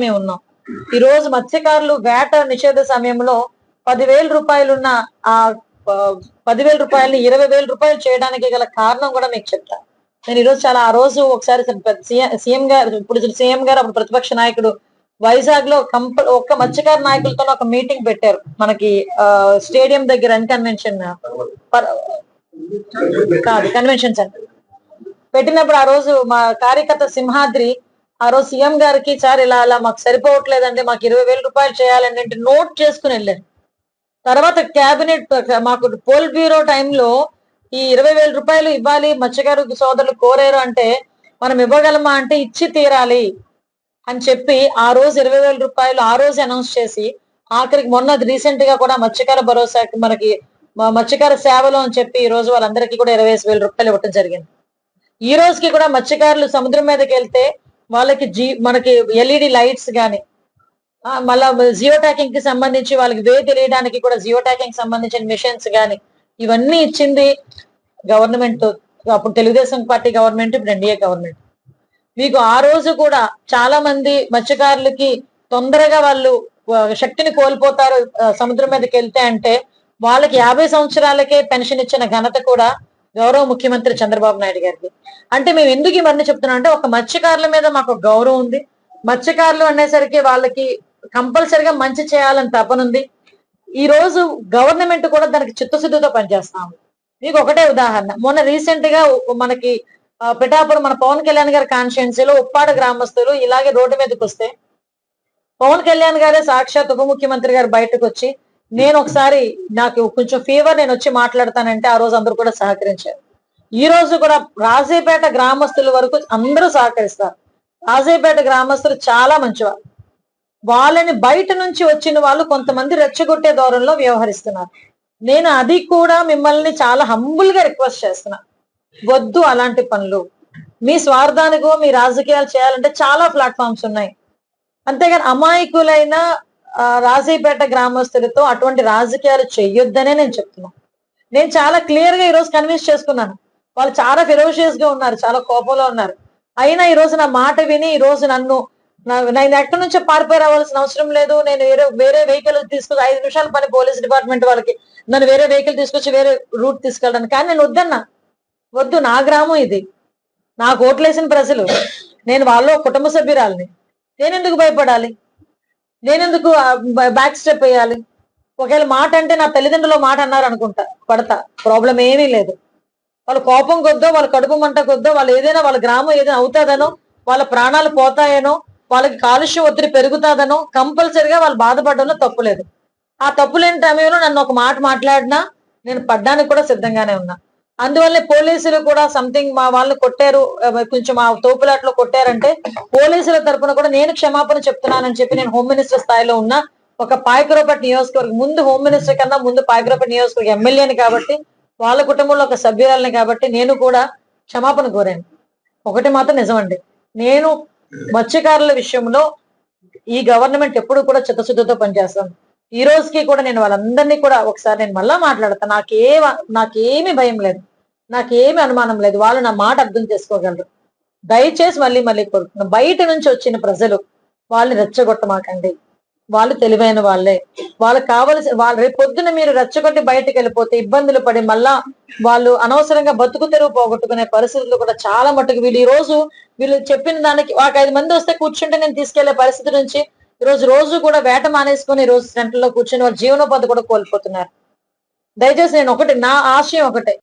ఉన్నాం. ఈ రోజు మత్స్యకారులు వేట నిషేధ సమయంలో 10,000 రూపాయలున్న ఆ 10,000 రూపాయలని 20,000 రూపాయలు చేయడానికి గల కారణం కూడా మీకు చెప్తా. నేను ఈరోజు చాలా ఆ రోజు ఒకసారి సీఎం గారు, ఇప్పుడు సీఎం గారు అప్పుడు ప్రతిపక్ష నాయకుడు వైజాగ్ లో ఒక్క మత్స్యకార నాయకులతో ఒక మీటింగ్ పెట్టారు. మనకి స్టేడియం దగ్గర కన్వెన్షన్ కాదు, కన్వెన్షన్ సెంటర్ పెట్టినప్పుడు ఆ రోజు మా కార్యకర్త సింహాద్రి ఆ రోజు సీఎం గారికి, సార్ ఇలా అలా మాకు సరిపోవట్లేదండి, మాకు 20,000 రూపాయలు చేయాలండి అంటే నోట్ చేసుకుని వెళ్ళారు. తర్వాత క్యాబినెట్ మాకు పోల్ బ్యూరో టైంలో ఈ 20,000 రూపాయలు ఇవ్వాలి మత్స్యకారు సోదరులు కోరారు అంటే మనం ఇవ్వగలమా అంటే ఇచ్చి తీరాలి అని చెప్పి ఆ రోజు 20,000 రూపాయలు ఆ రోజు అనౌన్స్ చేసి, ఆఖరికి మొన్న రీసెంట్ గా కూడా మత్స్యకార భరోసాకి మనకి మత్స్యకార సేవలు అని చెప్పి ఈ రోజు వాళ్ళందరికీ కూడా 25,000 రూపాయలు ఇవ్వడం జరిగింది. ఈ రోజుకి కూడా మత్స్యకారులు సముద్రం మీదకి వెళ్తే వాళ్ళకి మనకి ఎల్ఈడి లైట్స్ గాని, మళ్ళా జియో ట్యాకింగ్ కి సంబంధించి వాళ్ళకి వే తెలియడానికి కూడా జియో ట్యాకింగ్ సంబంధించిన మిషన్స్ గాని ఇవన్నీ ఇచ్చింది గవర్నమెంట్. అప్పుడు తెలుగుదేశం పార్టీ గవర్నమెంట్, ఇప్పుడు ఎన్డీఏ గవర్నమెంట్. మీకు ఆ రోజు కూడా చాలా మంది మత్స్యకారులకి తొందరగా వాళ్ళు శక్తిని కోల్పోతారు సముద్రం మీదకి వెళ్తే అంటే వాళ్ళకి 50 సంవత్సరాలకే పెన్షన్ ఇచ్చిన ఘనత కూడా గౌరవ ముఖ్యమంత్రి చంద్రబాబు నాయుడు గారికి. అంటే మేము ఎందుకు ఇవన్నీ చెప్తున్నాం అంటే, ఒక మత్స్యకారుల మీద మాకు గౌరవం ఉంది. మత్స్యకారులు అనేసరికి వాళ్ళకి కంపల్సరిగా మంచి చేయాలని తపనుంది. ఈ రోజు గవర్నమెంట్ కూడా దానికి చిత్తశుద్ధితో పనిచేస్తాము. మీకు ఒకటే ఉదాహరణ, మొన్న రీసెంట్ గా మనకి పిఠాపురం మన పవన్ కళ్యాణ్ గారి కాన్స్టిట్యున్సీలో ఉప్పాడ గ్రామస్తులు ఇలాగే రోడ్డు మీదకి వస్తే పవన్ కళ్యాణ్ గారే సాక్షాత్ ఉప ముఖ్యమంత్రి గారు బయటకు వచ్చి, నేను ఒకసారి నాకు కొంచెం ఫీవర్, నేను వచ్చి మాట్లాడతానంటే ఆ రోజు అందరూ కూడా సహకరించారు. ఈ రోజు కూడా రాజేపేట గ్రామస్తుల వరకు అందరూ సహకరిస్తారు. రాజేపేట గ్రామస్తులు చాలా మంచివారు. వాళ్ళని బయట నుంచి వచ్చిన వాళ్ళు కొంతమంది రెచ్చగొట్టే దూరంలో వ్యవహరిస్తున్నారు. నేను అది కూడా మిమ్మల్ని చాలా హంబుల్ గా రిక్వెస్ట్ చేస్తున్నా, వద్దు అలాంటి పనులు. మీ స్వార్థానికో మీ రాజకీయాలు చేయాలంటే చాలా ప్లాట్ఫామ్స్ ఉన్నాయి. అంతేగాని అమాయకులైన రాజీపేట గ్రామస్తులతో అటువంటి రాజకీయాలు చెయ్యొద్దనే నేను చెప్తున్నా. నేను చాలా క్లియర్ గా ఈరోజు కన్విన్స్ చేసుకున్నాను. వాళ్ళు చాలా ఫెరోషియస్ గా ఉన్నారు, చాలా కోపంలో ఉన్నారు. అయినా ఈ రోజు నా మాట విని ఈ రోజు నేను ఎక్కడి నుంచో పారిపోయి రావాల్సిన అవసరం లేదు. నేను వేరే వెహికల్ తీసుకొచ్చి 5 నిమిషాల పని పోలీస్ డిపార్ట్మెంట్ వాళ్ళకి నన్ను వేరే వెహికల్ తీసుకొచ్చి వేరే రూట్ తీసుకెళ్ళడానికి. కానీ నేను వద్దన్నా, వద్దు, నా గ్రామం ఇది, నాకు ఓట్లేసిన ప్రజలు, నేను వాళ్ళ కుటుంబ సభ్యురాలని, నేనెందుకు భయపడాలి, నేనెందుకు బ్యాక్ స్టెప్ వేయాలి? ఒకవేళ మాట అంటే నా తల్లిదండ్రులు మాట అన్నారు అనుకుంటా, పడతా, ప్రాబ్లం ఏమీ లేదు. వాళ్ళ కోపం కొద్దో, వాళ్ళ కడుపు మంట కొద్దో, వాళ్ళు ఏదైనా వాళ్ళ గ్రామం ఏదైనా అవుతాదనో, వాళ్ళ ప్రాణాలు పోతాయనో, వాళ్ళకి కాలుష్యం ఒత్తిడి పెరుగుతాదనో కంపల్సరిగా వాళ్ళు బాధపడడంలో తప్పులేదు. ఆ తప్పులేని సమయంలో నన్ను ఒక మాట మాట్లాడినా నేను పడ్డానికి కూడా సిద్ధంగానే ఉన్నా. అందువల్లే పోలీసులు కూడా సంథింగ్ మా వాళ్ళని కొట్టారు, కొంచెం ఆ తోపులాట్లో కొట్టారంటే పోలీసుల తరఫున కూడా నేను క్షమాపణ చెప్తున్నానని చెప్పి నేను హోమ్ మినిస్టర్ స్థాయిలో ఉన్నా. ఒక పాయకరావుపేట నియోజకవర్గం ముందు హోమ్ మినిస్టర్ కన్నా ముందు పాయకరావుపేట నియోజకవర్గం ఎమ్మెల్యేని కాబట్టి, వాళ్ళ కుటుంబంలో ఒక సభ్యురాలని కాబట్టి నేను కూడా క్షమాపణ కోరాను. ఒకటి మాత్రం నిజమండి, నేను మత్స్యకారుల విషయంలో ఈ గవర్నమెంట్ ఎప్పుడు కూడా చిత్తశుద్ధితో పనిచేస్తాను. ఈ రోజుకి కూడా నేను వాళ్ళందరినీ కూడా ఒకసారి నేను మళ్ళా మాట్లాడతాను. నాకేమీ భయం లేదు, నాకేమీ అనుమానం లేదు. వాళ్ళు నా మాట అర్థం చేసుకోగలరు. దయచేసి మళ్ళీ కోరుతున్నాను, బయట నుంచి వచ్చిన ప్రజలు వాళ్ళని రెచ్చగొట్టమాకండి. వాళ్ళు తెలివైన వాళ్ళే, వాళ్ళకి కావలసిన వాళ్ళు రేపు పొద్దున మీరు రెచ్చగొట్టి బయటకు వెళ్ళిపోతే ఇబ్బందులు పడి మళ్ళా వాళ్ళు అనవసరంగా బతుకు తెరువు పోగొట్టుకునే పరిస్థితులు కూడా చాలా మట్టుకు వీళ్ళు చెప్పిన దానికి ఒక 5 మంది వస్తే కూర్చుంటే నేను తీసుకెళ్లే పరిస్థితి నుంచి రోజు కూడా వేట మానేసుకొని ఈ రోజు సెంటర్లో కూర్చొని వాళ్ళ జీవనోపాధి కూడా కోల్పోతున్నారు. దయచేసి నేను నా ఆశయం ఒకటే,